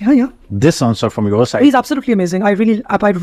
yeah. this answer from your side. He's absolutely amazing.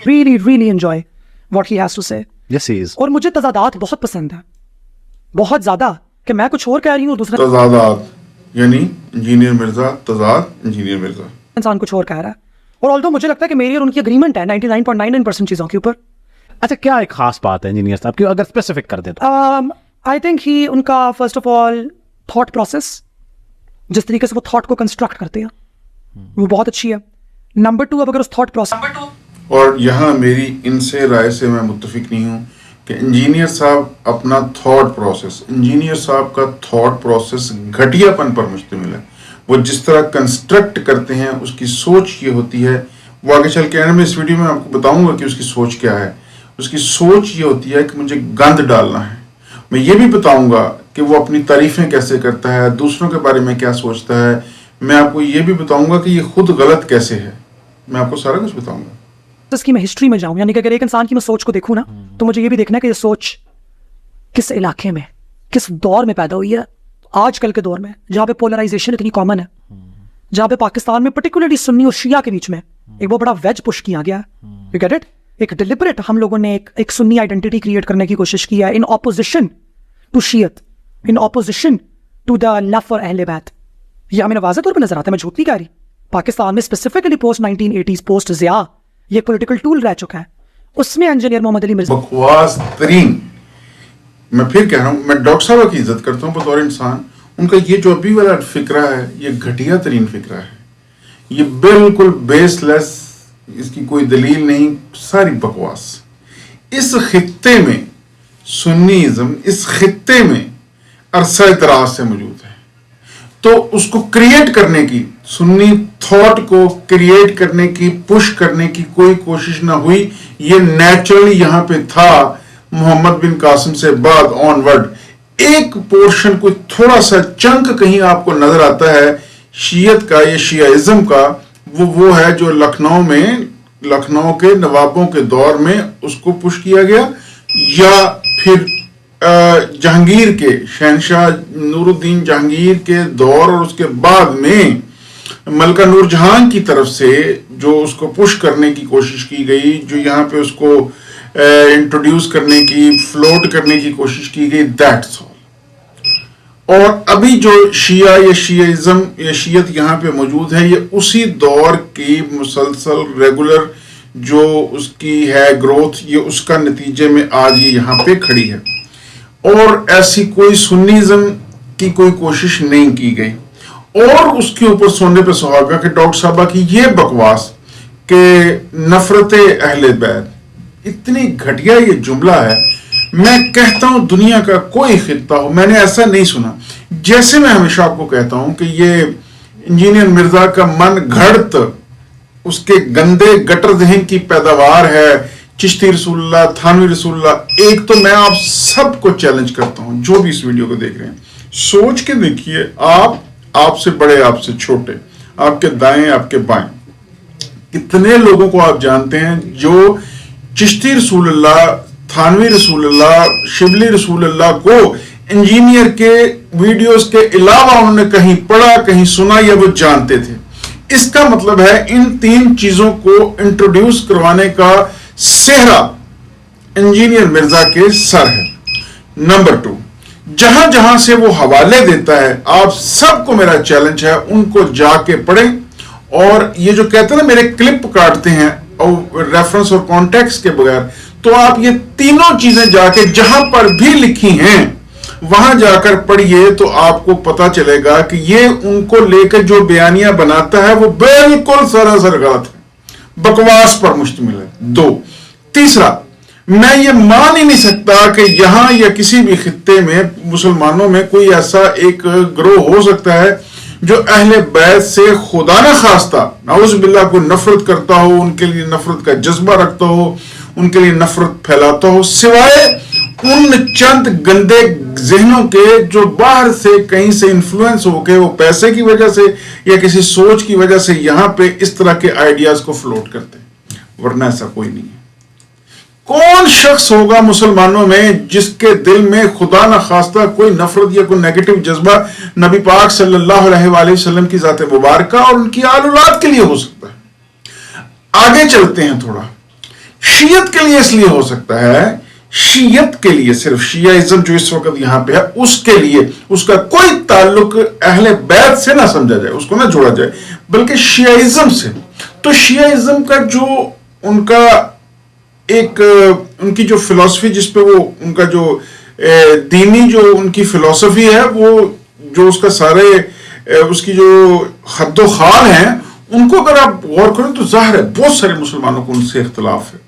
really enjoy what he has to say. Yes, he is. اور مجھے تضادات بہت پسند ہے, بہت زیادہ, کہ میں کچھ اور کہہ رہی ہوں, دوسرا تضادات یعنی انجینئر مرزا تضاد انجینئر مرزا انسان کچھ اور کہہ رہا ہے. اور آلدو مجھے لگتا ہے کہ میری اور ان کی اگریمنٹ ہے 99.99% چیزوں کے اوپر. اچھا کیا ایک خاص بات ہے انجینئر صاحب کی, اگر اسپیسیفک کر دیں تو؟ آئی تھنک ہی, ان کا first of all thought process, جس طریقے سے وہ تھاٹ کو کنسٹرکٹ کرتے ہیں, وہ بہت اچھی ہے. نمبر 2, اب اگر اس تھاٹ پروسیس, اور یہاں میری ان سے رائے سے میں متفق نہیں ہوں کہ انجینئر صاحب اپنا تھاٹ پروسیس, انجینئر صاحب کا تھاٹ پروسیس گھٹیا پن پر مشتمل ہے. وہ جس طرح کنسٹرکٹ کرتے ہیں اس کی سوچ یہ ہوتی ہے, وہ آگے چل کے میں اس ویڈیو میں آپ کو بتاؤں گا کہ اس کی سوچ کیا ہے. اس کی سوچ یہ ہوتی ہے کہ مجھے گند ڈالنا ہے. میں یہ بھی بتاؤں گا کہ وہ اپنی تعریفیں کیسے کرتا ہے, دوسروں کے بارے میں کیا سوچتا ہے. میں آپ کو یہ بھی بتاؤں گا کہ یہ خود غلط کیسے ہے. میں آپ کو سارا کچھ بتاؤں گا. اس کی میں ہسٹری میں جاؤں, یعنی کہ اگر ایک انسان کی میں سوچ کو دیکھوں نا, تو مجھے یہ بھی دیکھنا ہے کہ یہ سوچ کس علاقے میں, کس دور میں پیدا ہوئی ہے. آج کل کے دور میں جہاں پہ پولرائزیشن اتنی کامن ہے, جہاں پہ پاکستان میں پرٹیکولرلی سنی اور شیعہ کے بیچ میں ایک بہت بڑا ویج پش کیا گیا, یو گیٹ اٹ, ایک ڈیلیبریٹ ہم لوگوں نے ایک سنی آئیڈینٹی کریٹ کرنے کی کوشش کی ہے, ان اپوزیشن ٹو شیعت, in opposition to the love for اہل بیت. یہ ہمیں واضح طور پہ نظر آتا ہے, میں جھوٹ نہیں کہہ رہی. پاکستان میں specifically post 1980s, post Zia, یہ پولیٹیکل ٹول رہ چکا ہے. اس میں انجینئر محمد علی مرزا بکواس ترین, میں پھر کہہ رہا ہوں, میں ڈاکٹر صاحب کی عزت کرتا ہوں بطور انسان. ان کا یہ جو ابھی والا فکرہ ہے یہ گھٹیا ترین فکرہ ہے, یہ بالکل بیس لیس, اس کی کوئی دلیل نہیں, ساری بکواس. اس خطے میں سنیزم اس خطے میں عرصہ دراز سے موجود ہے, تو اس کو کریٹ کرنے کی, سنی تھاٹ کو کریٹ کرنے کی, پش کرنے کی کوئی کوشش نہ ہوئی. یہ نیچرلی یہاں پہ تھا محمد بن قاسم سے بعد آن ورڈ. ایک پورشن کوئی تھوڑا سا چنک کہیں آپ کو نظر آتا ہے شیعت کا یا شیعزم کا, وہ ہے جو لکھنؤ کے نوابوں کے دور میں اس کو پش کیا گیا, یا پھر جہانگیر کے, شہنشاہ نور الدین جہانگیر کے دور اور اس کے بعد میں ملکہ نور جہاں کی طرف سے جو اس کو پش کرنے کی کوشش کی گئی, جو یہاں پہ اس کو انٹروڈیوس کرنے کی, فلوٹ کرنے کی کوشش کی گئی, دیٹس آل. اور ابھی جو شیعہ یا شیعزم یا شیعت یہاں پہ موجود ہے, یہ اسی دور کی مسلسل ریگولر جو اس کی ہے گروتھ, یہ اس کا نتیجے میں آج یہ یہاں پہ کھڑی ہے. اور ایسی کوئی سنیزم کی کوئی کوشش نہیں کی گئی. اور اس کے اوپر سونے پہ سہاگا کہ ڈاکٹر صاحبہ کی یہ بکواس کہ نفرت اہل بیت, اتنی گھٹیا یہ جملہ ہے. میں کہتا ہوں دنیا کا کوئی خطہ ہو, میں نے ایسا نہیں سنا. جیسے میں ہمیشہ آپ کو کہتا ہوں کہ یہ انجینئر مرزا کا من گھڑت, اس کے گندے گٹر ذہن کی پیداوار ہے. چشتی رسول اللہ, تھانوی رسول اللہ. ایک تو میں آپ سب کو چیلنج کرتا ہوں جو بھی اس ویڈیو کو دیکھ رہے ہیں, سوچ کے دیکھیے, آپ سے بڑے, آپ سے چھوٹے, آپ کے دائیں, آپ کے بائیں, کتنے لوگوں کو آپ جانتے ہیں جو چشتی رسول اللہ, تھانوی رسول اللہ, شبلی رسول اللہ کو انجینئر کے ویڈیوز کے علاوہ انہوں نے کہیں پڑھا, کہیں سنا, یا وہ جانتے تھے. اس کا مطلب ہے ان تین چیزوں کو انٹروڈیوس کروانے کا سہرا انجینئر مرزا کے سر ہے. نمبر 2, جہاں جہاں سے وہ حوالے دیتا ہے, آپ سب کو میرا چیلنج ہے ان کو جا کے پڑھیں. اور یہ جو کہتے ہیں نا میرے کلپ کاٹتے ہیں اور ریفرنس اور کانٹیکس کے بغیر, تو آپ یہ تینوں چیزیں جا کے جہاں پر بھی لکھی ہیں وہاں جا کر پڑھیے, تو آپ کو پتا چلے گا کہ یہ ان کو لے کر جو بیانیہ بناتا ہے وہ بالکل سراسر غلط ہے, بکواس پر مشتمل ہے. 2, تیسرا, میں یہ مان ہی نہیں سکتا کہ یہاں یا کسی بھی خطے میں مسلمانوں میں کوئی ایسا ایک گروہ ہو سکتا ہے جو اہل بیت سے خدا نہ خواستہ نعوذ باللہ کو نفرت کرتا ہو, ان کے لیے نفرت کا جذبہ رکھتا ہو, ان کے لیے نفرت پھیلاتا ہو, سوائے ان چند گندے ذہنوں کے جو باہر سے کہیں سے انفلوئنس ہو کے وہ پیسے کی وجہ سے یا کسی سوچ کی وجہ سے یہاں پہ اس طرح کے آئیڈیاز کو فلوٹ کرتے ہیں. ورنہ ایسا کوئی نہیں ہے. کون شخص ہوگا مسلمانوں میں جس کے دل میں خدا نہ خواستہ کوئی نفرت یا کوئی نیگیٹو جذبہ نبی پاک صلی اللہ علیہ وآلہ وسلم کی ذات مبارکہ اور ان کی آل اولاد کے لیے ہو سکتا ہے. آگے چلتے ہیں تھوڑا. شیعت کے لیے اس لیے ہو سکتا ہے، شیعت کے لیے، صرف شیعہ جو اس وقت یہاں پہ ہے اس کے لیے اس کا کوئی تعلق اہل بیت سے نہ سمجھا جائے، اس کو نہ جوڑا جائے، بلکہ شیعہ سے. تو شیعہ کا جو ان کا ایک ان کی جو فلسفی، جس پہ وہ ان کا جو دینی جو ان کی فلسفی ہے، وہ جو اس کا سارے اس کی جو حد و خال ہیں، ان کو اگر آپ غور کریں تو ظاہر ہے بہت سارے مسلمانوں کو ان سے اختلاف ہے.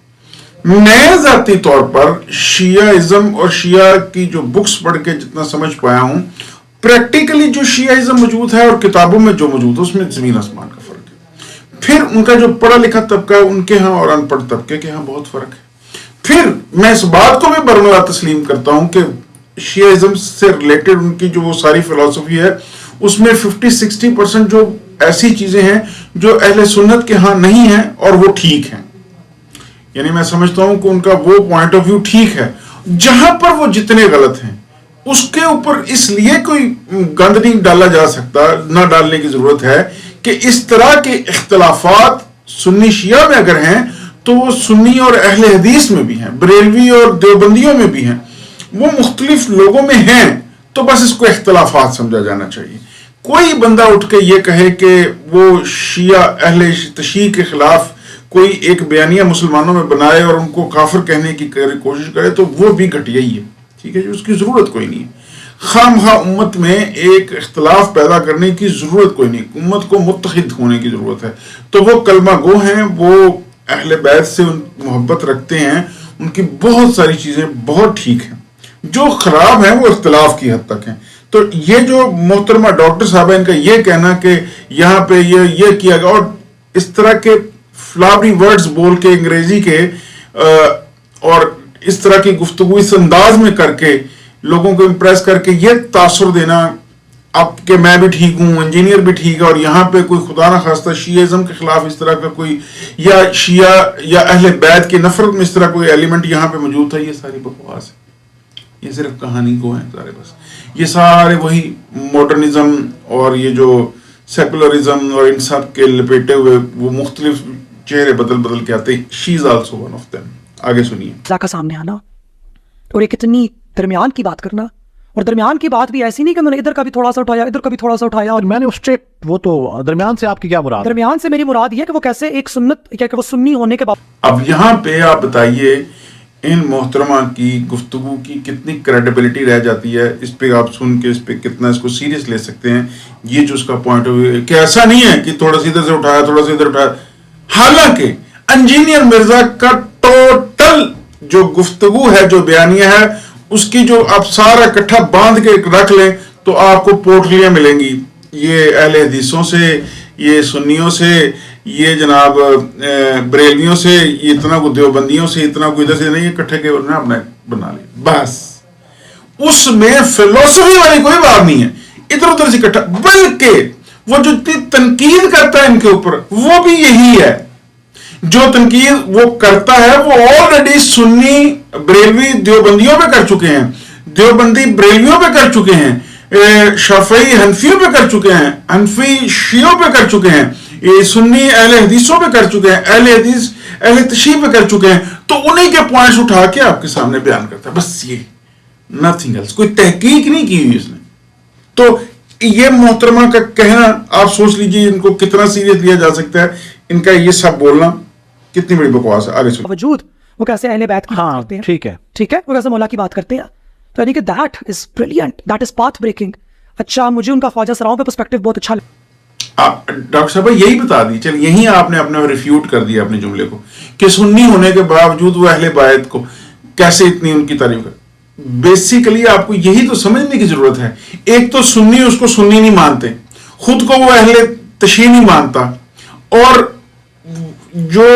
میں ذاتی طور پر شیعہ اور شیعہ کی جو بکس پڑھ کے جتنا سمجھ پایا ہوں، پریکٹیکلی جو شیعہ موجود ہے اور کتابوں میں جو موجود ہے اس میں زمین آسمان کا فرق ہے. پھر ان کا جو پڑھا لکھا طبقہ ہے ان کے ہاں اور ان پڑھ طبقے کے ہاں بہت فرق ہے. پھر میں اس بات کو بھی برملا تسلیم کرتا ہوں کہ شیعہ سے ریلیٹڈ ان کی جو وہ ساری فلسفی ہے اس میں 50-60% جو ایسی چیزیں ہیں جو اہل سنت کے ہاں نہیں ہیں اور وہ ٹھیک ہیں. یعنی میں سمجھتا ہوں کہ ان کا وہ پوائنٹ آف ویو ٹھیک ہے. جہاں پر وہ جتنے غلط ہیں اس کے اوپر اس لیے کوئی گند نہیں ڈالا جا سکتا، نہ ڈالنے کی ضرورت ہے کہ اس طرح کے اختلافات سنی شیعہ میں اگر ہیں تو وہ سنی اور اہل حدیث میں بھی ہیں، بریلوی اور دیوبندیوں میں بھی ہیں، وہ مختلف لوگوں میں ہیں. تو بس اس کو اختلافات سمجھا جانا چاہیے. کوئی بندہ اٹھ کے یہ کہے کہ وہ شیعہ اہل تشیع کے خلاف کوئی ایک بیانیہ مسلمانوں میں بنائے اور ان کو کافر کہنے کی کوشش کرے تو وہ بھی گھٹیا ہی ہے. ٹھیک ہے جی، اس کی ضرورت کوئی نہیں ہے. خام خواہ امت میں ایک اختلاف پیدا کرنے کی ضرورت کوئی نہیں، امت کو متحد ہونے کی ضرورت ہے. تو وہ کلمہ گو ہیں، وہ اہل بیت سے محبت رکھتے ہیں، ان کی بہت ساری چیزیں بہت ٹھیک ہیں. جو خراب ہیں وہ اختلاف کی حد تک ہیں. تو یہ جو محترمہ ڈاکٹر صاحب ہے، ان کا یہ کہنا کہ یہاں پہ یہ کیا گیا اور اس طرح کے فلاوری ورڈز بول کے انگریزی کے اور اس طرح کی گفتگو اس انداز میں کر کے لوگوں کو امپریس کر کے یہ تاثر دینا اب کہ میں بھی ٹھیک ہوں، انجینئر بھی ٹھیک ہے، اور یہاں پہ کوئی خدا نہ خواستہ شیعہ کے خلاف اس طرح کا کوئی یا شیعہ یا اہل بیت کی نفرت میں اس طرح کوئی ایلیمنٹ یہاں پہ موجود تھا، یہ ساری بکواس ہے. یہ صرف کہانی کو ہیں سارے، بس یہ سارے وہی ماڈرنزم اور یہ جو سیکولرزم اور ان سب کے لپیٹے ہوئے وہ مختلف چہرے بدل کے آتے. She is also one of them. آگے سنیے. کا سامنے آنا اور ایک اتنی درمیان کی بات کرنا، اور درمیان کی بات بھی ایسی نہیں کہ میں نے ادھر کا بھی تھوڑا سا اٹھایا ادھر کا بھی تھوڑا سا اٹھایا. اور میں نے اس وہ تو درمیان سے آپ کی کیا مراد؟ درمیان سے میری مراد یہ کہ وہ کیسے ایک سنت یا کہ وہ سنی ہونے کے بعد. اب یہاں پہ آپ بتائیے ان محترمہ کی گفتگو کی کتنی کریڈیبلٹی رہ جاتی ہے. اس پہ آپ سن کے اس پہ کتنا اس کو سیریس لے سکتے ہیں. یہ جو اس کا پوائنٹ آف ویو ہے کہ ایسا نہیں ہے کہ تھوڑا سا ادھر سے اٹھایا تھوڑا سا ادھر اٹھایا. حالانکہ انجینئر مرزا کا ٹوٹل جو گفتگو ہے، جو بیانیہ ہے، اس کی جو آپ سارا اکٹھا باندھ کے رکھ لیں تو آپ کو پوٹلیاں ملیں گی. یہ اہل حدیثوں سے، یہ سنیوں سے، یہ جناب بریلویوں سے، یہ اتنا کو دیوبندیوں سے، اتنا کو ادھر سے نہیں، اکٹھے کے اپنا بنا لیں. بس اس میں فلسفی والی کوئی بات نہیں ہے ادھر ادھر سے اکٹھا. بلکہ وہ جو تنقید کرتا ہے ان کے اوپر وہ بھی یہی ہے. جو تنقید وہ کرتا ہے وہ آلریڈی سنی بریلوی دیوبندیوں پہ کر چکے ہیں، دیوبندی بریلویوں پہ کر چکے ہیں، شافعی حنفیوں پہ کر چکے ہیں، حنفی شیعوں پہ کر چکے ہیں، یہ سنی اہل حدیثوں پہ کر چکے ہیں، اہل حدیث اہل تشیع پہ کر چکے ہیں. تو انہیں کے پوائنٹس اٹھا کے آپ کے سامنے بیان کرتا ہے. بس یہ نتھنگ ایلس. کوئی تحقیق نہیں کی ہوئی اس نے. تو یہ محترمہ کا کہنا آپ سوچ لیجئے ان کو کتنا سیریس لیا جا سکتا ہے. ان کا یہ سب بولنا کتنی بڑی بکواس ہے. آگے سنیں. وجود وہ کیسے اہل بیت کی بات کرتے ہیں. ٹھیک ہے وہ کیسے مولا کی بات کرتے ہیں. تو یعنی کہ that is brilliant, that is path breaking. اچھا مجھے ان کا خواجہ سراؤں پہ پرسپیکٹو بہت اچھا لگا. ڈاکٹر صاحب یہی بتا دی، چل یہی آپ نے اپنا ریفیوٹ کر دیا اپنے جملے کو کہ سنی ہونے کے باوجود وہ اہل بیت کو کیسے اتنی ان کی تعریف کر. بیسیکلی آپ کو یہی تو سمجھنے کی ضرورت ہے. ایک تو سنی اس کو سنی نہیں مانتے، خود کو وہ اہل تشیع نہیں مانتا، اور جو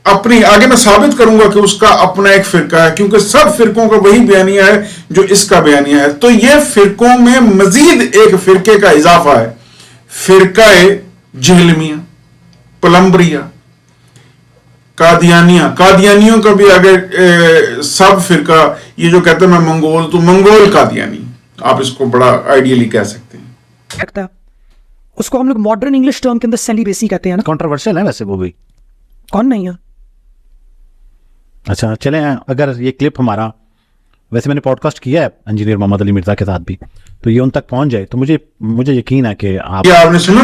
اپنی آگے میں ثابت کروں گا کہ اس کا اپنا ایک فرقہ ہے، کیونکہ سب فرقوں کا وہی بیانیہ ہے جو اس کا بیانیہ ہے. تو یہ فرقوں میں مزید ایک فرقے کا اضافہ ہے، فرقہ جہلمیہ، پلمبریہ، قادیانیوں کا بھی اگر سب فرقہ یہ جو کہتے ہیں میں منگول، تو منگول قادیانی آپ اس کو بڑا آئیڈیلی کہہ سکتے ہیں. اس کو ہم لوگ ماڈرن انگلش ٹرم کے اندر سیلیبیسی کہتے ہیں نا. کنٹروورشل ہے ویسے وہ بھی. کون نہیں ہے اچھا چلیں، اگر یہ کلپ ہمارا، ویسے میں نے پوڈ کاسٹ کیا ہے انجینئر محمد علی مرزا کے ساتھ بھی، تو یہ ان تک پہنچ جائے تو مجھے یقین ہے کہ آپ نے سنا.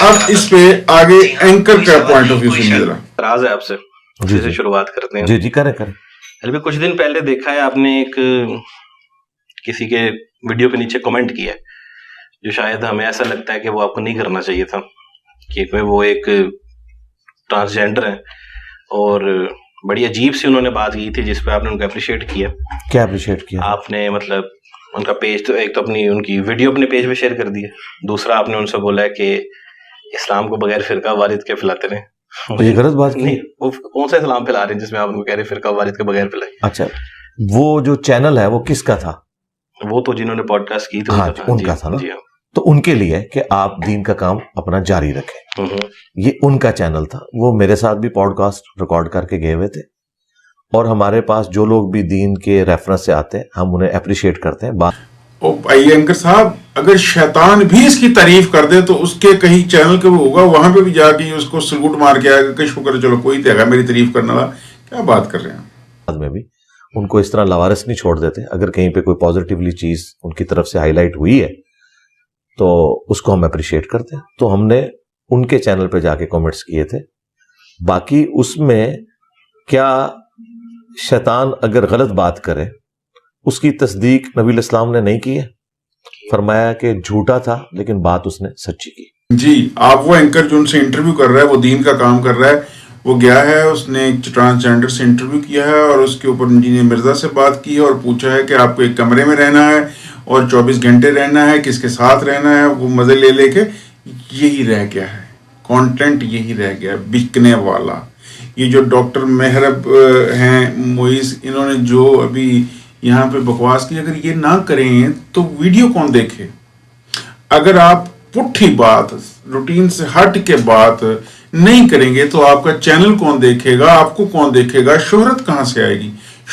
اب اس پہ آگے اینکر کا پوائنٹ آف ویو سنیے ذرا. راز ہے آپ سے، اسی سے شروعات کرتے ہیں. جی کریں. ابھی کچھ دن پہلے دیکھا ہے آپ نے ایک کسی کے ویڈیو کے نیچے کمنٹ کیا ہے جو شاید ہمیں ایسا لگتا ہے کہ وہ آپ کو نہیں کرنا چاہیے تھا، کہ وہ ایک ٹرانسجینڈر ہیں، اور بڑی عجیب سی انہوں نے بات کی تھی جس پہ آپ نے ان کو اپریشیٹ کیا. کیا اپریشیٹ کیا؟ آپ نے مطلب ان کا پیج تو ایک تو ان کی ویڈیو اپنے پیج پہ شیئر کر دی ہے، دوسرا آپ نے ان سے بولا ہے کہ اسلام کو بغیر فرقہ وارث کے پھیلاتے رہے. تو یہ غلط بات نہیں، وہ کون سا اسلام پھیلا رہے ہیں جس میں آپ ان کو کہہ رہے فرقہ وارث کے بغیر پھیلائے؟ اچھا، وہ جو چینل ہے وہ کس کا تھا؟ وہ تو جنہوں نے پوڈ کاسٹ کی تھی ان کا تھا نا. تو ان کے لیے کہ آپ دین کا کام اپنا جاری رکھیں، یہ ان کا چینل تھا. وہ میرے ساتھ بھی پوڈ کاسٹ ریکارڈ کر کے گئے ہوئے تھے، اور ہمارے پاس جو لوگ بھی دین کے ریفرنس سے آتے ہیں ہم انہیں اپریشیٹ کرتے ہیں. اینکر صاحب، اگر شیطان بھی اس کی تعریف کر دے تو اس کے کہیں چینل کے وہ ہوگا، وہاں پہ بھی جا کے اس کو سلوٹ مار کے آئے گا کہ شکر چلو کوئی دے گا میری تعریف کرنے والا. کیا بات کر رہے ہیں. بعد میں بھی ان کو اس طرح لاوارث نہیں چھوڑ دیتے. اگر کہیں پہ کوئی پازیٹیولی چیز ان کی طرف سے ہائی لائٹ ہوئی ہے تو اس کو ہم اپریشیٹ کرتے ہیں. تو ہم نے ان کے چینل پہ جا کے کامنٹس کیے تھے. باقی اس میں کیا شیطان اگر غلط بات کرے اس کی تصدیق نبی الاسلام نے نہیں کی ہے. فرمایا کہ جھوٹا تھا لیکن بات اس نے سچی کی. جی، آپ وہ اینکر جو ان سے انٹرویو کر رہا ہے، وہ دین کا کام کر رہا ہے، وہ گیا ہے، اس نے ایک ٹرانسجینڈر سے انٹرویو کیا ہے اور اس کے اوپر انجینئر مرزا سے بات کی ہے اور پوچھا ہے کہ آپ کو ایک کمرے میں رہنا ہے اور 24 گھنٹے رہنا ہے، کس کے ساتھ رہنا ہے. وہ مزے لے کے یہی رہ گیا ہے، کانٹینٹ یہی رہ گیا بکنے والا. یہ جو ڈاکٹر محرب ہیں معیز، انہوں نے جو ابھی یہاں پہ بکواس کی، اگر یہ نہ کریں تو ویڈیو کون دیکھے؟ اگر آپ پٹھی بات، روٹین سے ہٹ کے بات نہیں کریں گے تو آپ کا چینل کون دیکھے گا؟ آپ کو کون دیکھے گا؟ شہرت کہاں سے آئے گی؟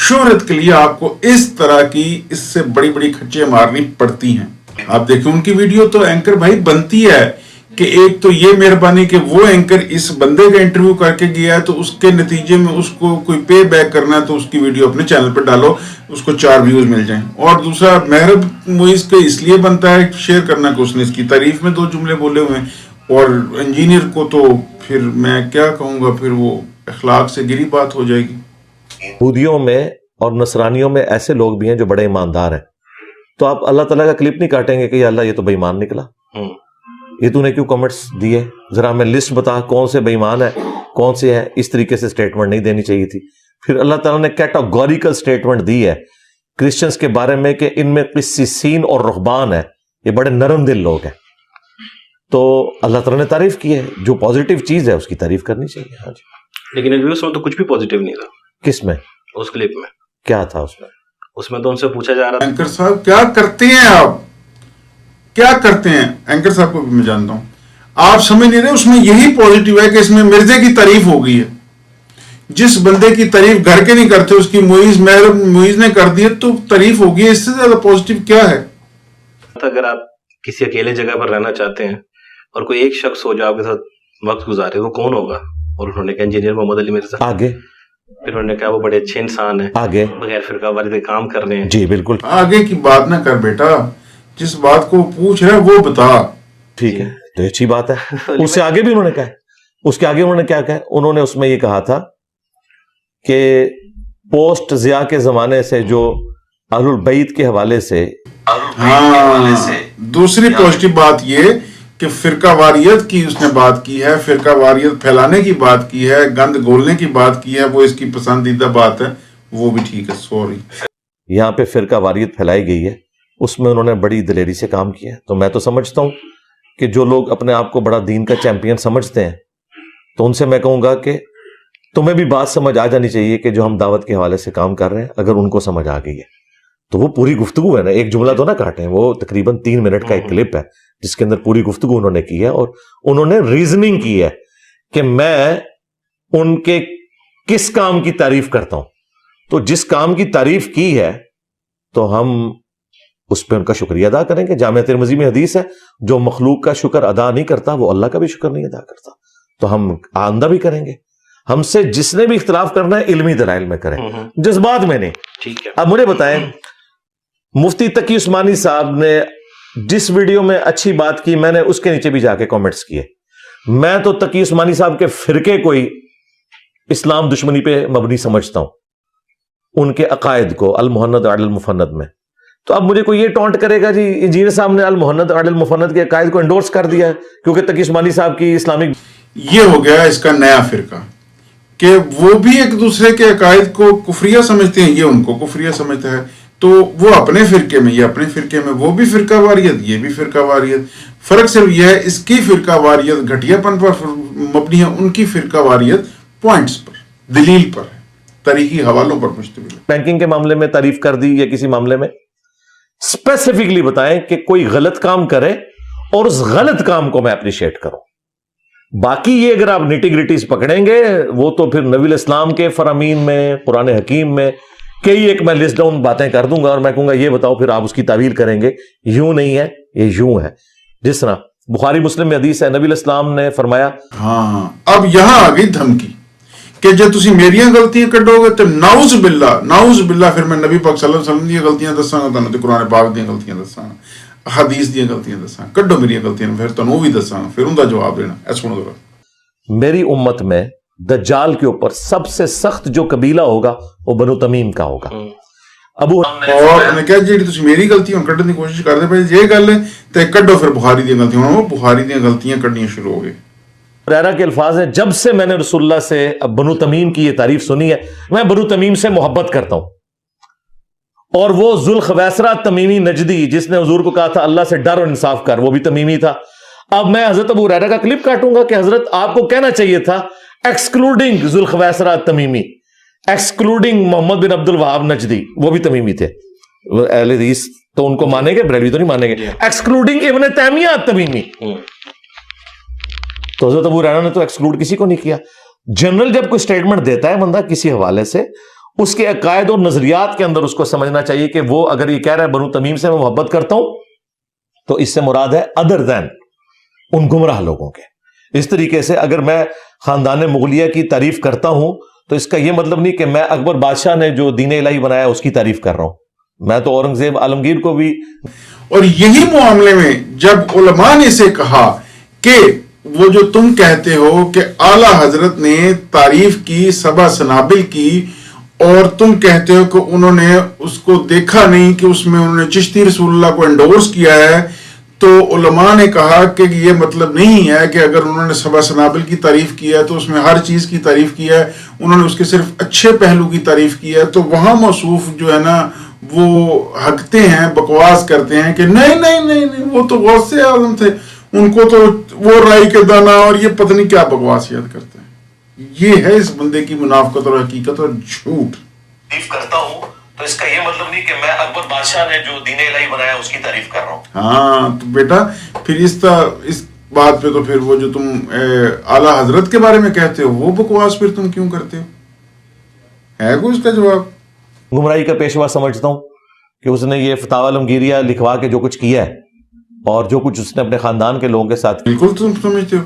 شہرت کے لیے آپ کو اس طرح کی اس سے بڑی بڑی کھچے مارنی پڑتی ہیں. آپ دیکھیں ان کی ویڈیو تو اینکر بھائی بنتی ہے کہ ایک تو یہ مہربانی کہ وہ اینکر اس بندے کا انٹرویو کر کے گیا ہے تو اس کے نتیجے میں اس کو کوئی پے بیک کرنا ہے تو اس کی ویڈیو اپنے چینل پہ ڈالو، اس کو 4 ویوز مل جائیں. اور دوسرا محرب معیز کا اس لیے بنتا ہے شیئر کرنا کہ اس نے اس کی تعریف میں 2 جملے بولے ہوئے ہیں. اور انجینئر کو تو پھر میں کیا کہوں گا، پھر وہ اخلاق سے گری بات ہو جائے گی. یہودیوں میں اور نصرانیوں میں ایسے لوگ بھی ہیں جو بڑے ایماندار ہیں. تو آپ اللہ تعالیٰ کا کلپ نہیں کاٹیں گے کہ یا اللہ یہ تو بے ایمان نکلا، یہ تو نے کیوں کمنٹس دیے؟ ذرا ہمیں لسٹ بتا کون سے بے ایمان ہے کون سے ہیں. اس طریقے سے سٹیٹمنٹ نہیں دینی چاہیے تھی. پھر اللہ تعالیٰ نے کیٹاگوریکل سٹیٹمنٹ دی ہے کرسچنز کے بارے میں کہ ان میں قسیسین اور رہبان ہے، یہ بڑے نرم دل لوگ ہیں. تو اللہ تعالیٰ نے تعریف کی ہے، جو پازیٹیو چیز ہے اس کی تعریف کرنی چاہیے. ہاں جی. لیکن ریویوز میں تو کچھ بھی پازیٹیو نہیں تھا. کس میں؟ اس کلپ میں کیا تھا؟ اس میں تو ان سے پوچھا جا رہا تھا اینکر صاحب کیا کرتے ہیں آپ، کیا کرتے ہیں؟ اینکر صاحب کو بھی میں جانتا ہوں، آپ سمجھ نہیں رہے. اس میں یہی پازیٹیو ہے کہ اس میں مرزے کی تعریف ہو گئی ہے. جس بندے کی تعریف گھر کے نہیں کرتے اس کی معیز نے کر دی تو تعریف ہوگی. اس سے زیادہ پازیٹیو کیا ہے؟ اگر آپ کسی اکیلے جگہ پر رہنا چاہتے ہیں اور کوئی ایک شخص ہو جو آپ کے ساتھ وقت گزارے، وہ کون ہوگا؟ اور انہوں نے کہا انجینئر محمد علی مرزا. آگے پھر انہوں نے کہا وہ بڑے اچھے انسان ہیں، آگے بغیر فرقہ وارث کام کر رہے ہیں. جی بالکل. آگے کی بات نہ کر بیٹا، جس بات کو پوچھ رہا ہے وہ بتا. ٹھیک ہے، تو اچھی بات ہے. اس سے آگے بھی انہوں نے کہا، اس کے آگے انہوں نے کیا کہا؟ انہوں نے اس میں یہ کہا تھا کہ پوسٹ ضیاء کے زمانے سے جو اہل البیت کے حوالے سے، دوسری پازیٹیو بات یہ کہ فرقہ واریت کی اس نے بات کی ہے، فرقہ واریت پھیلانے کی بات کی ہے، گند گھولنے کی بات کی ہے، وہ اس کی پسندیدہ بات ہے، وہ بھی ٹھیک ہے. سوری، یہاں پہ فرقہ واریت پھیلائی گئی ہے، اس میں انہوں نے بڑی دلیری سے کام کیا ہے. تو میں تو سمجھتا ہوں کہ جو لوگ اپنے آپ کو بڑا دین کا چیمپئن سمجھتے ہیں تو ان سے میں کہوں گا کہ تمہیں بھی بات سمجھ آ جانی چاہیے کہ جو ہم دعوت کے حوالے سے کام کر رہے ہیں اگر ان کو سمجھ آ گئی ہے تو وہ پوری گفتگو ہے نا، ایک جملہ تو نہ کاٹیں. وہ تقریباً 3 منٹ کا ایک کلپ ہے جس کے اندر پوری گفتگو انہوں نے کی ہے اور انہوں نے ریزننگ کی ہے کہ میں ان کے کس کام کی تعریف کرتا ہوں. تو جس کام کی تعریف کی ہے تو ہم اس پہ ان کا شکریہ ادا کریں گے. جامعہ ترمذی میں حدیث ہے، جو مخلوق کا شکر ادا نہیں کرتا وہ اللہ کا بھی شکر نہیں ادا کرتا. تو ہم آئندہ بھی کریں گے. ہم سے جس نے بھی اختلاف کرنا ہے علمی دلائل میں کریں, جذبات میں نہیں. ٹھیک ہے. اب مجھے بتائیں, مفتی تقی عثمانی صاحب نے جس ویڈیو میں اچھی بات کی, میں نے اس کے نیچے بھی جا کے کامنٹس کیے. میں تو تقی عثمانی صاحب کے فرقے کوئی اسلام دشمنی پہ مبنی سمجھتا ہوں, ان کے عقائد کو المہند علی المفند میں. تو اب مجھے کوئی یہ ٹونٹ کرے گا جی انجینئر صاحب نے المہند علی المفند کے عقائد کو انڈورس کر دیا ہے کیونکہ تقی عثمانی صاحب کی اسلامک. یہ ہو گیا اس کا نیا فرقہ کہ وہ بھی ایک دوسرے کے عقائد کو کفریہ سمجھتے ہیں, یہ ان کو کفریہ سمجھتا ہے, تو وہ اپنے فرقے میں, یہ اپنے فرقے میں, وہ بھی فرقہ واریت, یہ بھی فرقہ واریت. فرق صرف یہ ہے اس کی فرقہ واریت گھٹیا پن پر مبنی ہے, ان کی فرقہ واریت پوائنٹس پر, دلیل پر ہے, تاریخی حوالوں پر مشتمل ہے. بینکنگ کے معاملے میں تعریف کر دی یا کسی معاملے میں اسپیسیفکلی بتائیں کہ کوئی غلط کام کرے اور اس غلط کام کو میں اپریشیٹ کروں. باقی یہ اگر آپ نیٹی گریٹیز پکڑیں گے وہ تو پھر نبی الاسلام کے فرامین میں, قرآن حکیم میں کئی ایک میں لسٹ ڈاؤن باتیں کر دوں گا اور میں کہوں گا یہ بتاؤ, پھر آپ اس کی تعویل کریں گے یوں نہیں ہے یہ یوں ہے. جس طرح بخاری مسلم میں حدیث ہے, نبی الاسلام نے فرمایا. ہاں اب یہاں آ گئی دھمکی کہ جب تسی میریاں غلطیاں کڈو گے تو نعوذ باللہ پھر میں نبی پاک صلی اللہ علیہ وسلم دی غلطیاں دساں گا, تانوں تے قرآن پاک دی غلطیاں دساں گا, حدیث دی غلطیاں دساں, کڈو میری غلطیاں پھر تانوں بھی دساں گا, پھر ان دا جواب دینا. اے سنو ذرا, میری امت میں دجال کے اوپر سب سے سخت جو قبیلہ ہوگا وہ بنو تمیم کا ہوگا. ابو اور نے کہا جی تسی میری غلطیاں کڈن دی کوشش کردے پئے, یہ گل ہے تے کڈو پھر بخاری دی غلطیاں, وہ بخاری دی غلطیاں کڈنیاں شروع ہو گئے. ریرا کے الفاظ ہیں, جب سے میں نے رسول اللہ سے بنو تمیم کی یہ تعریف سنی ہے میں بنو تمیم سے محبت کرتا ہوں. اور وہ ذوالخویسرہ تمیمی نجدی جس نے حضور کو کہا تھا اللہ سے ڈر اور انصاف کر, وہ بھی تمیمی تھا. اب میں حضرت ابو ہریرہ کا کلپ کاٹوں گا کہ حضرت آپ کو کہنا چاہیے تھا ایکسکلوڈنگ ذوالخویسرہ تمیمی, ایکسکلوڈنگ محمد بن عبد الوہاب نجدی, وہ بھی تمیمی تھے. اہل حدیث تو ان کو مانیں گے, بریلوی تو نہیں مانیں گے. ایکسکلوڈنگ ابن تیمیہ تمیمی, تو حضرت ابو ہریرہ نے تو ایکسکلوڈ کسی کو نہیں کیا. جنرل جب کوئی سٹیٹمنٹ دیتا ہے بندہ کسی حوالے سے, اس کے عقائد اور نظریات کے اندر اس کو سمجھنا چاہیے کہ وہ اگر یہ کہہ رہا ہے بنو تمیم سے میں محبت کرتا ہوں تو اس سے مراد ہے ادر دین ان گمراہ لوگوں کے. اس طریقے سے اگر میں خاندان مغلیہ کی تعریف کرتا ہوں تو اس کا یہ مطلب نہیں کہ میں اکبر بادشاہ نے جو دین الہی بنایا اس کی تعریف کر رہا ہوں. میں تو اورنگزیب عالمگیر کو بھی. اور یہی معاملے میں جب علماء نے اسے کہا کہ وہ جو تم کہتے ہو کہ اعلیٰ حضرت نے تعریف کی, سبع سنابل کی, اور تم کہتے ہو کہ انہوں نے اس کو دیکھا نہیں کہ اس میں انہوں نے چشتی رسول اللہ کو انڈورس کیا ہے, تو علماء نے کہا کہ یہ مطلب نہیں ہے کہ اگر انہوں نے سبع سنابل کی تعریف کی ہے تو اس میں ہر چیز کی تعریف کی ہے, انہوں نے اس کے صرف اچھے پہلو کی تعریف کی ہے. تو وہاں موصوف جو ہے نا وہ ہکتے ہیں, بکواس کرتے ہیں کہ نہیں نہیں نہیں نہیں وہ تو غوث اعظم تھے, ان کو تو وہ رائی کے دانا اور یہ پتہ نہیں کیا بکواس یاد کرتے ہیں. یہ ہے اس بندے کی منافقت اور حقیقت اور جھوٹ. تعریف کرتا ہوں تو اس کا یہ مطلب نہیں کہ میں اکبر بادشاہ نے جو دین الہی بنایا اس کی تعریف کر رہا ہوں. ہاں تو بیٹا پھر اس بات پہ تو پھر وہ جو تم اعلیٰ حضرت کے بارے میں کہتے ہو وہ بکواس پھر تم کیوں کرتے ہو؟ ہے کوئی اس کا جواب؟ گمراہی کا پیشوا سمجھتا ہوں کہ اس نے یہ فتاوی عالمگیریہ لکھوا کے جو کچھ کیا ہے اور جو کچھ اس نے اپنے خاندان کے لوگوں کے ساتھ. بالکل تم سمجھتے ہو,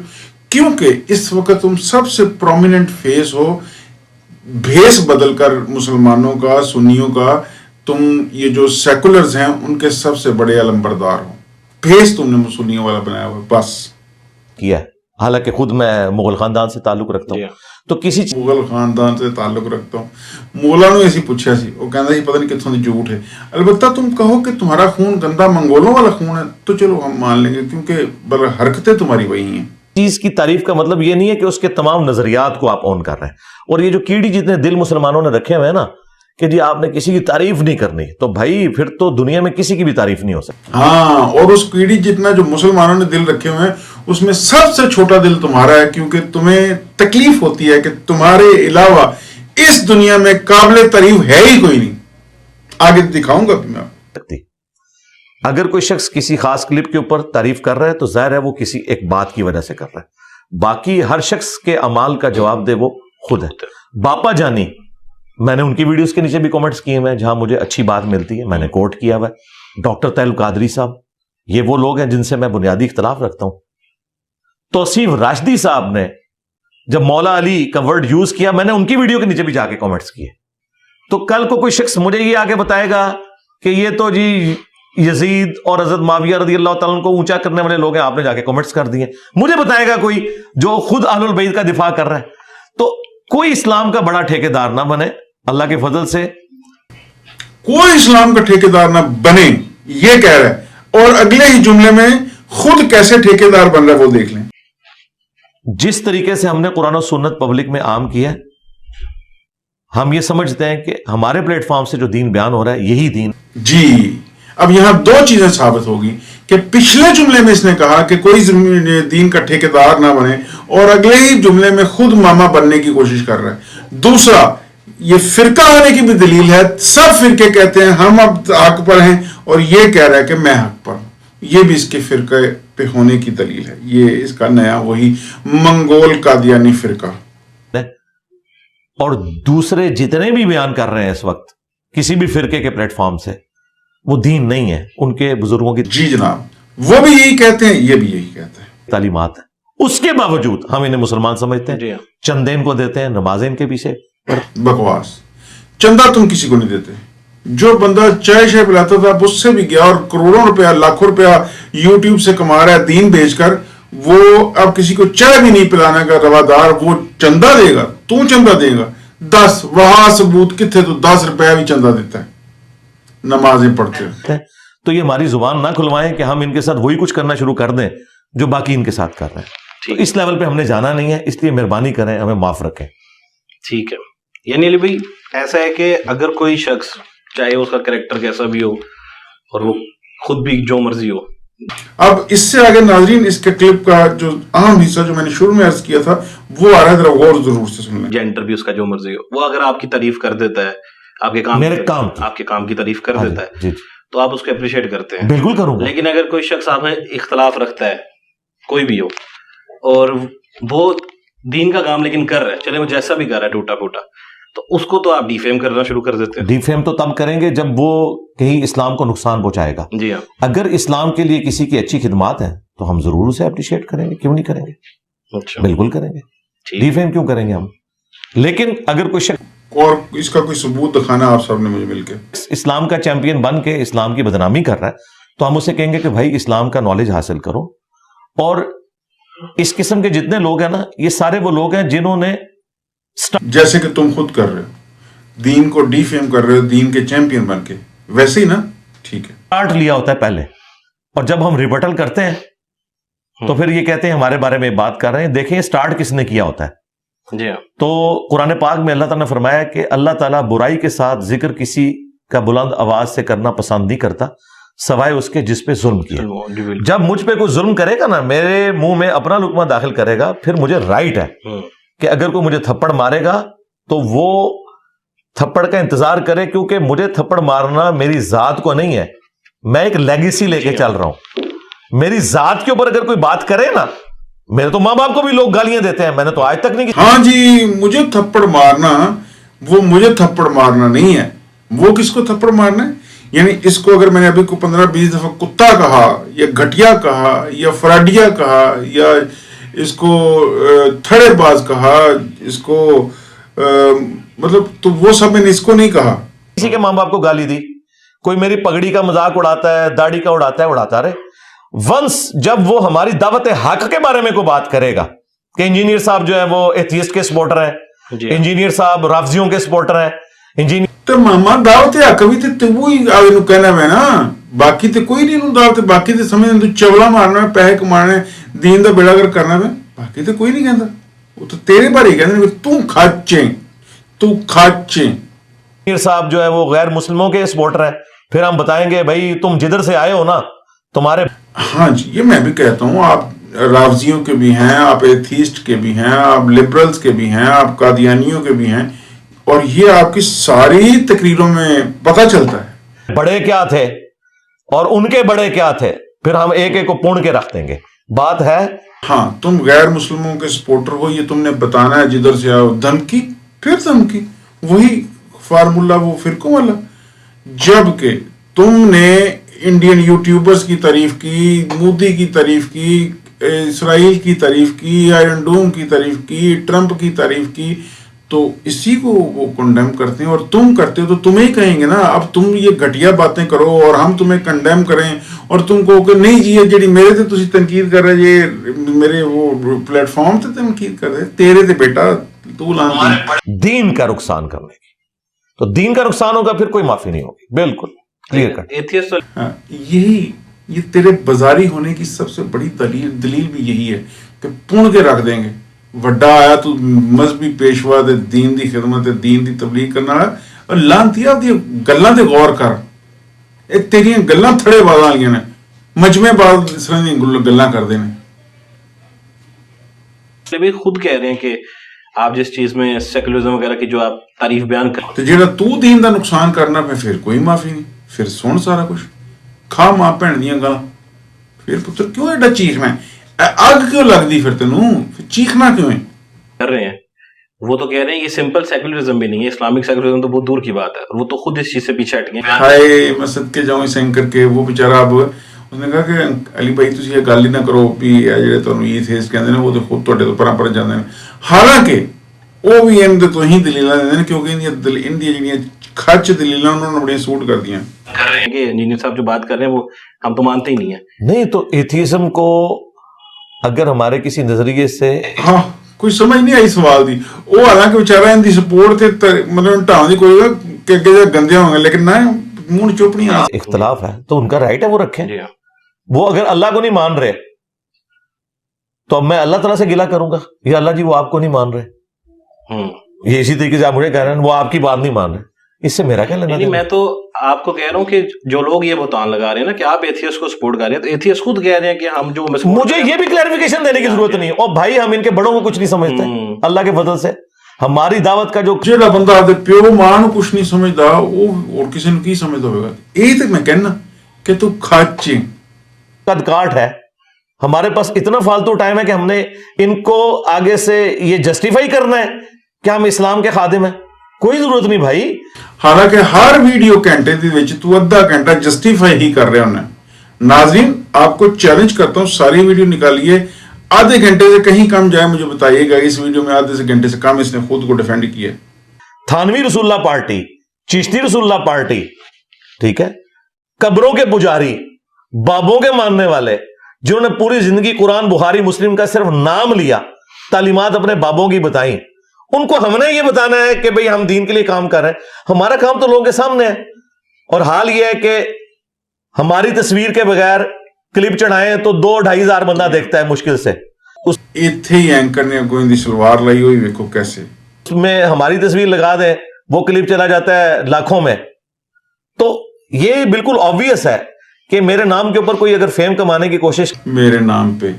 کیونکہ اس وقت تم سب سے پرومیننٹ فیس ہو, بھیس بدل کر مسلمانوں کا, سنیوں کا, تم یہ جو سیکولرز ہیں ان کے سب سے بڑے علمبردار ہو. بھیس تم نے سنیوں والا بنایا ہوا بس کیا ہے. حالانکہ خود میں مغل خاندان سے تعلق رکھتا ہوں تو کسی مغل خاندان سے تعلق رکھتا ہوں. مولا نے ایسی پوچھا سی, وہ کہنا سی پتہ نہیں کتوں دی جھوٹ ہے. البتہ تم کہو کہ تمہارا خون گندا منگولوں والا خون ہے تو چلو ہم مان لیں گے, کیونکہ حرکتیں تمہاری وہی ہیں. چیز کی تعریف کا مطلب یہ نہیں ہے کہ اس کے تمام نظریات کو آپ اون کر رہے ہیں. اور یہ جو کیڑی جتنے دل مسلمانوں نے رکھے ہوئے ہیں نا کہ جی آپ نے کسی کی تعریف نہیں کرنی, تو بھائی پھر تو دنیا میں کسی کی بھی تعریف نہیں ہو سکتی. ہاں, اور اس کیڑی جتنا جو مسلمانوں نے دل رکھے ہوئے ہیں اس میں سب سے چھوٹا دل تمہارا ہے, کیونکہ تمہیں تکلیف ہوتی ہے کہ تمہارے علاوہ اس دنیا میں قابل تعریف ہے ہی کوئی نہیں. آگے دکھاؤں گا میں آپ کو. اگر کوئی شخص کسی خاص کلپ کے اوپر تعریف کر رہا ہے تو ظاہر ہے وہ کسی ایک بات کی وجہ سے کر رہا ہے. باقی ہر شخص کے اعمال کا جواب دے وہ خود ہے. باپا جانی, میں نے ان کی ویڈیوز کے نیچے بھی کامنٹس کیے ہیں جہاں مجھے اچھی بات ملتی ہے, میں نے کوٹ کیا ہوا ہے. ڈاکٹر طیل قادری صاحب, یہ وہ لوگ ہیں جن سے میں بنیادی اختلاف رکھتا ہوں. توصیف راشدی صاحب نے جب مولا علی کا ورڈ یوز کیا میں نے ان کی ویڈیو کے نیچے بھی جا کے کامنٹس کیے. تو کل کو کوئی شخص مجھے یہ آگے بتائے گا کہ یہ تو جی یزید اور حضرت معاویہ رضی اللہ تعالیٰ عنہ کو اونچا کرنے والے لوگ ہیں, آپ نے جا کے کامنٹس کر دیے. مجھے بتائے گا کوئی جو خود اہل البیت کا دفاع کر رہا ہے. تو کوئی اسلام کا بڑا ٹھیکیدار نہ بنے اللہ کے فضل سے, کوئی اسلام کا ٹھیکیدار نہ بنے, یہ کہہ رہا ہے. اور اگلے ہی جملے میں خود کیسے ٹھیکیدار بن رہا ہے وہ دیکھ لیں. جس طریقے سے ہم نے قرآن و سنت پبلک میں عام کیا ہے, ہم یہ سمجھتے ہیں کہ ہمارے پلیٹ فارم سے جو دین بیان ہو رہا ہے یہی دین. جی, اب یہاں دو چیزیں ثابت ہوگی کہ پچھلے جملے میں اس نے کہا کہ کوئی دین کا ٹھیکیدار نہ بنے, اور اگلے ہی جملے میں خود ماما بننے کی کوشش کر رہا ہے. دوسرا, یہ فرقہ ہونے کی بھی دلیل ہے. سب فرقے کہتے ہیں ہم اب حق پر ہیں, اور یہ کہہ رہا ہے کہ میں حق پر ہوں. یہ بھی اس کے فرقے پہ ہونے کی دلیل ہے. یہ اس کا نیا وہی منگول قادیانی فرقہ. اور دوسرے جتنے بھی بیان کر رہے ہیں اس وقت کسی بھی فرقے کے پلیٹ فارم سے, وہ دین نہیں ہے, ان کے بزرگوں کی جی جناب, وہ بھی یہی کہتے ہیں, یہ بھی یہی کہتے ہیں, تعلیمات ہیں. اس کے باوجود ہم انہیں مسلمان سمجھتے ہیں, چندے ان کو دیتے ہیں, نمازیں ان کے پیچھے. بکواس. چندہ تم کسی کو نہیں دیتے. جو بندہ چائے شائے پلاتا تھا اس سے بھی گیا اور کروڑوں روپیہ لاکھوں روپیہ یوٹیوب سے کما رہا ہے دین بیچ کر, وہ اب کسی کو چائے بھی نہیں پلانے کا روادار, وہ چندہ دے گا, تو چندہ دے گا 10, وہاں ثبوت کتنے, تو 10 روپیہ بھی چندہ دیتا ہے نمازیں پڑھتے ہیں. تو یہ ہماری زبان نہ کھلوائیں کہ ہم ان کے ساتھ وہی کچھ کرنا شروع کر دیں جو باقی ان کے ساتھ کر رہے ہیں. تو اس لیول پہ ہم نے جانا نہیں ہے, اس لیے مہربانی کریں, ہمیں معاف رکھیں. ٹھیک ہے. یعنی علی بھائی ایسا ہے کہ اگر کوئی شخص چاہے اس کا کریکٹر کیسا بھی ہو اور وہ خود بھی جو مرضی ہو. اب اس سے آگے ناظرین اس کے کلپ کا جو اہم حصہ جو میں نے شروع میں عرض کیا تھا وہ آ رہا ہے, ذرا غور ضرور سے سن لیں. یا انٹرویو اس کا جو مرضی ہو, وہ اگر آپ کی تعریف کر دیتا ہے, آپ کے کام کی تعریف کر دیتا ہے, تو آپ اس کو اپریشیٹ کرتے ہیں. بالکل کروں گا. لیکن اگر کوئی شخص آپ میں اختلاف رکھتا ہے, کوئی بھی ہو, اور وہ دین کا کام لیکن کر رہا ہے, چلے وہ جیسا بھی کر رہا ہے ٹوٹا پھوٹا, تو اس کو تو آپ ڈیفیم کرنا شروع کر دیتے ہیں. ڈیفیم تو تب کریں گے جب وہ کہیں اسلام کو نقصان پہنچائے گا. جی ہاں. اگر اسلام کے لیے کسی کی اچھی خدمات ہیں تو ہم ضرور اسے اپریشیٹ کریں گے, کیوں نہیں کریں گے؟ اچھا, بالکل کریں گے. ڈیفیم کیوں کریں گے ہم؟ لیکن اگر کوئی شخص, اور اس کا کوئی ثبوت دکھانا آپ سب نے مجھے مل کے, اسلام کا چیمپئن بن کے اسلام کی بدنامی کر رہا ہے, تو ہم اسے کہیں گے کہ بھائی اسلام کا نالج حاصل کرو. اور اس قسم کے جتنے لوگ ہیں نا, یہ سارے وہ لوگ ہیں جنہوں نے جیسے کہ تم خود کر رہے ہو, دین کو ڈی فیم کر رہے ہو دین کے چیمپئن بن کے, ویسے ہی نا. ٹھیک ہے, اسٹارٹ لیا ہوتا ہے پہلے, اور جب ہم ریبٹل کرتے ہیں تو پھر یہ کہتے ہیں ہمارے بارے میں بات کر رہے ہیں. دیکھیں اسٹارٹ کس نے کیا ہوتا ہے. جی ہاں. تو قرآن پاک میں اللہ تعالیٰ نے فرمایا کہ اللہ تعالیٰ برائی کے ساتھ ذکر کسی کا بلند آواز سے کرنا پسند نہیں کرتا سوائے اس کے جس پہ ظلم کیا. جب مجھ پہ کوئی ظلم کرے گا نا, میرے منہ میں اپنا لقمہ داخل کرے گا, پھر مجھے رائٹ ہے کہ اگر کوئی مجھے تھپڑ مارے گا تو وہ تھپڑ کا انتظار کرے, کیونکہ مجھے تھپڑ مارنا میری ذات کو نہیں ہے, میں ایک لیگیسی لے کے چل رہا ہوں. میری ذات کے اوپر اگر کوئی بات کرے نا, میرے تو ماں باپ کو بھی لوگ گالیاں دیتے ہیں, میں نے تو آج تک نہیں کی. ہاں جی, مجھے تھپڑ مارنا, وہ مجھے تھپڑ مارنا نہیں ہے, وہ کس کو تھپڑ مارنا ہے. یعنی اس کو اگر میں نے ابھی کو 15-20 دفعہ کتا کہا یا گھٹیا کہا یا فراڈیا کہا یا اس کو تھڑے باز کہا, اس کو مطلب, تو وہ سب میں نے اس کو نہیں کہا. کسی کے ماں باپ کو گالی دی, کوئی میری پگڑی کا مذاق اڑاتا ہے, داڑھی کا اڑاتا رہے. ونس جب وہ ہماری دعوت حق کے بارے میں کوئی بات کرے گا کہ انجینئر صاحب جو ہے وہ ایتھیسٹ کے سپورٹر ہیں, انجینئر صاحب رافضیوں کے سپورٹر ہیں, انجینئر تو ماما دعوت حق بھی تے وہی آگے نو کہنا ہے نا, باقی تے کوئی نہیں نو دعوت, باقی تے سمجھ تو چولا مارنا ہے, پیسے کمانے, دین دا بیڑا گر کرنا ہے, باقی تے کوئی نہیں کہندا. وہ تو تیرے بارے ہی کہندے تو کھاچیں. انجینئر صاحب جو ہے وہ غیر مسلموں کے سپورٹر ہیں, پھر ہم بتائیں گے بھائی تم جدھر سے آئے ہو نا تمہارے. ہاں جی, یہ میں بھی کہتا ہوں, آپ رافضیوں کے بھی ہیں, آپ ایتھیسٹ کے بھی ہیں, آپ لبرلز کے بھی ہیں, آپ قادیانیوں کے بھی ہیں, اور یہ آپ کی ساری تقریروں میں پتہ چلتا ہے. بڑے کیا تھے اور ان کے بڑے کیا تھے, پھر ہم ایک ایک کو پون کے رکھ دیں گے. بات ہے ہاں, تم غیر مسلموں کے سپورٹر ہو, یہ تم نے بتانا ہے جدھر سے آؤ, دھمکی پھر دھمکی, وہی فارمولا وہ فرقوں والا. جبکہ تم نے انڈین یوٹیوبرز کی تعریف کی, مودی کی تعریف کی, اسرائیل کی تعریف کی, آئرن ڈوم کی تعریف کی, ٹرمپ کی تعریف کی, تو اسی کو وہ کنڈیم کرتے ہیں. اور تم کرتے ہو تو تمہیں کہیں گے نا اب تم یہ گھٹیا باتیں کرو اور ہم تمہیں کنڈیم کریں, اور تم کہو کہ نہیں جی یہ جڑی میرے تے تسی تنقید کر رہے, یہ میرے وہ پلیٹ فارم تے تنقید کر رہے, تیرے تے بیٹا تو لان دین کا نقصان کرنے کی, تو دین کا نقصان ہوگا پھر کوئی معافی نہیں ہوگی. بالکل کلیئر کٹ. ایتھیسٹ یہی یہ تیرے بازاری ہونے کی سب سے بڑی دلیل بھی یہی ہے کہ پون کے رکھ دیں گے وڈا آیا تو مذہبی پیشوا دے دین دی خدمت دین دی تبلیغ کرنا ہے, اور لانتیا دی گلاں تے غور کر, اے تیریاں گلاں تھڑے باز والیاں نے, مجمع باز اس طرح دی گلاں کردے نے. بھی خود کہہ رہے ہیں کہ آپ جس چیز میں سیکولرزم وغیرہ کی جو آپ تعریف بیان کرتے تے جیڑا تو دین دا نقصان کرنا پھر کوئی معافی نہیں, پھر سن سارا کچھ کھا ماں بھن دیاں گالاں, پھر پتر کیوں ایڈا چیخنا ہے, اگ کیوں لگ دی پھر تینوں, پھر چیخنا کیوں ہے کر رہے ہیں. وہ تو کہہ رہے ہیں یہ سمپل سیکولرزم بھی نہیں ہے, اسلامک سیکولرزم تو بہت دور کی بات ہے, وہ تو خود اس چیز سے پیچھے ہٹ گئے. ہائے میں صدقے جاؤں اس اینکر کے, وہ بیچارہ اب اس نے کہا کہ علی بھائی تسی یہ گل ہی نہ کرو بھی جڑے تانوں ایتھیسٹ کہندے نے وہ تو خود تواڈے تو پراں پر جاندے نے, حالانکہ وہ بھی ان دے تو ہی دلیلاں دیندے نے کیونکہ ان دی جڑیاں کھچ دلیلاں انہوں نے بڑی سوٹ کر دیاں. کر رہے ہیں کہ انجینئر صاحب جو بات کر رہے ہیں وہ ہم تو مانتے ہی نہیں ہیں. نہیں تو ایتھیزم کو اگر ہمارے کسی نظریے سے ہاں کوئی سمجھ نہیں آئی سوال دی, وہ حالانکہ بیچارہ ان دی سپورٹ تے مطلب ٹھاؤں دی کوئی کہ اگے گندے ہوں گے, لیکن نہ منہ چوپڑی اختلاف ہے تو ان کا رائٹ ہے وہ رکھیں. جی ہاں. وہ اگر اللہ کو نہیں مان رہے تو اب میں اللہ تعالیٰ سے گلہ کروں گا یا اللہ جی وہ آپ کو نہیں مان رہے, یہ اسی طریقے سے آپ مجھے کہہ رہے ہیں وہ آپ کی بات نہیں مان رہے, اس سے میرا کیا لینا دینا؟ میں تو آپ کو کہہ رہا ہوں کہ جو لوگ یہ بہتان لگا رہے ہیں نا کہ آپ ایتھیسٹ کو سپورٹ کر رہے ہیں, تو ایتھیسٹ خود کہہ رہے ہیں کہ ہم جو مجھے یہ بھی کلیریفیکیشن دینے کی ضرورت نہیں ہے. اور بھائی ہم ان کے بڑوں کو کچھ نہیں سمجھتے, اللہ کے فضل سے ہماری دعوت کا جو جیڑا بندہ آدھے پیو ماں نو کچھ نہیں سمجھدا وہ اور کسی نے کی سمجھدا ہوگا. یہی تو میں کہنا کہ تو کھاچے قد کاٹ ہے, ہمارے پاس اتنا فالتو ٹائم ہے کہ ہم نے ان کو آگے سے یہ جسٹیفائی کرنا ہے کہ ہم اسلام کے خادم ہیں, کوئی ضرورت نہیں بھائی. حالانکہ ہر ویڈیو گھنٹے دی وچ تو آدھا گھنٹہ جسٹیفائی ہی کر رہے ہونا. ناظرین آپ کو چیلنج کرتا ہوں ساری ویڈیو نکالیے, آدھے گھنٹے سے کہیں کم جائے مجھے بتائیے گا اس ویڈیو میں آدھے سے گھنٹے سے کم اس نے خود کو ڈیفینڈ کیا. تھانوی رسول اللہ پارٹی, چشتی رسول اللہ پارٹی, ٹھیک ہے, قبروں کے پجاری, بابوں کے ماننے والے جنہوں نے پوری زندگی قرآن بخاری مسلم کا صرف نام لیا, تعلیمات اپنے بابوں کی بتائیں, ان کو ہم نے یہ بتانا ہے کہ بھئی ہم دین کے لیے کام کر رہے ہیں. ہمارا کام تو لوگوں کے سامنے ہے, اور حال یہ ہے کہ ہماری تصویر کے بغیر کلپ چڑھائیں تو 2-2.5 ہزار بندہ دیکھتا ہے مشکل سے. ایتھے ہی اینکر نے کوئی دی سلوار لائی ہوئی, ویکھو کیسے اس میں ہماری تصویر لگا دیں وہ کلپ چلا جاتا ہے لاکھوں میں. تو یہ بالکل آبویس ہے کہ میرے نام کے اوپر کوئی اگر فیم کمانے کی کوشش, میرے نام پہ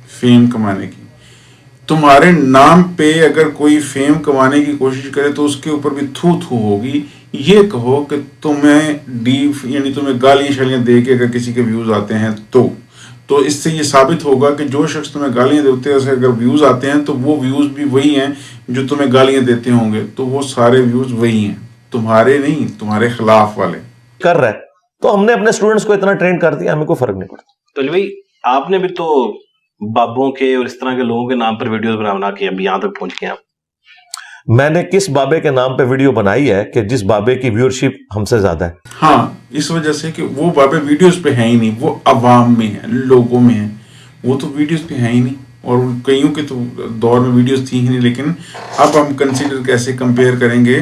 فیم کمانے کی, تمہارے نام پہ اگر کوئی فیم کمانے کی کوشش کرے تو اس کے اوپر بھی تھو تھو ہوگی. یہ کہو کہ تمہیں یعنی تمہیں گالیاں شالیاں دے کے اگر کسی کے ویوز آتے ہیں تو اس سے یہ ثابت ہوگا کہ جو شخص تمہیں گالیاں دیتے ہیں اگر ویوز آتے ہیں تو وہ ویوز بھی وہی ہیں جو تمہیں گالیاں دیتے ہوں گے, تو وہ سارے ویوز وہی ہیں, تمہارے نہیں, تمہارے خلاف والے کر رہا ہے. تو ہم نے اپنے اسٹوڈنٹس کو اتنا ٹرین کر دیا, ہمیں کوئی فرق نہیں پڑتا. تو بھائی آپ نے بھی تو بابوں کے اور اس طرح کے لوگوں کے نام پر ویڈیوز بنا کے اب یہاں تک پہنچ گئے ہیں. میں نے کس بابے کے نام پہ ویڈیو بنائی ہے کہ جس بابے کی ویورشپ ہم سے زیادہ ہے. ہاں اس وجہ سے کہ وہ بابے ویڈیوز پہ ہیں ہی نہیں, وہ عوام میں ہیں, لوگوں میں ہیں, وہ تو ویڈیوز پہ ہیں ہی نہیں. اور کئیوں کے تو دور میں ویڈیوز تھی ہی نہیں, لیکن اب ہم کنسیڈر کیسے کمپیئر کریں گے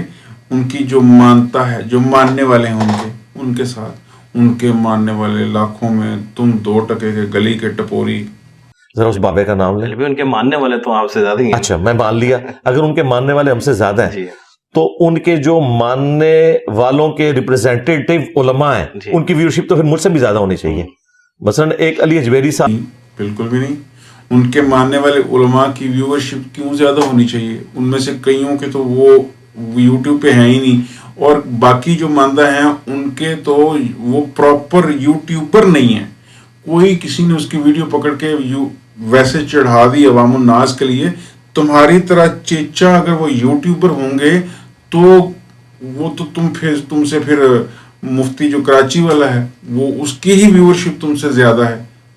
ان کی جو مانتا ہے, جو ماننے والے ہیں ان کے ساتھ. ان کے ماننے والے لاکھوں میں, تم 2 ٹکے کے گلی کے ٹپوری. ذرا اس بابے کا نام لیں. ان کے ماننے والے تو آپ سے زیادہ ہی ہیں. اچھا میں مان لیا, اگر ان کے ماننے والے ہم سے زیادہ ہیں تو ان کے جو ماننے والوں کے ریپرزینٹیٹیو علماء ہیں ان کی ویورشپ تو پھر مجھ سے بھی زیادہ ہونی چاہیے. مثلا ایک علی اجویری صاحب, بالکل بھی نہیں. ان کے ماننے والے علماء کی ویورشپ کیوں زیادہ ہونی چاہیے؟ ان میں سے کئیوں کے تو وہ یوٹیوب پہ ہیں ہی نہیں, اور باقی جو ماندہ ہیں ان کے تو وہ پراپر یوٹیوبر نہیں ہیں. کوئی کسی نے اس کی ویڈیو پکڑ کے ویسے چڑھا دی عوام الناس کے لیے. تمہاری طرح چیچا اگر وہ یوٹیوبر ہوں گے تو وہ تو تم سے پھر مفتی جو کراچی والا ہے وہ اس کی ہی ویورشپ تم سے زیادہ ہے.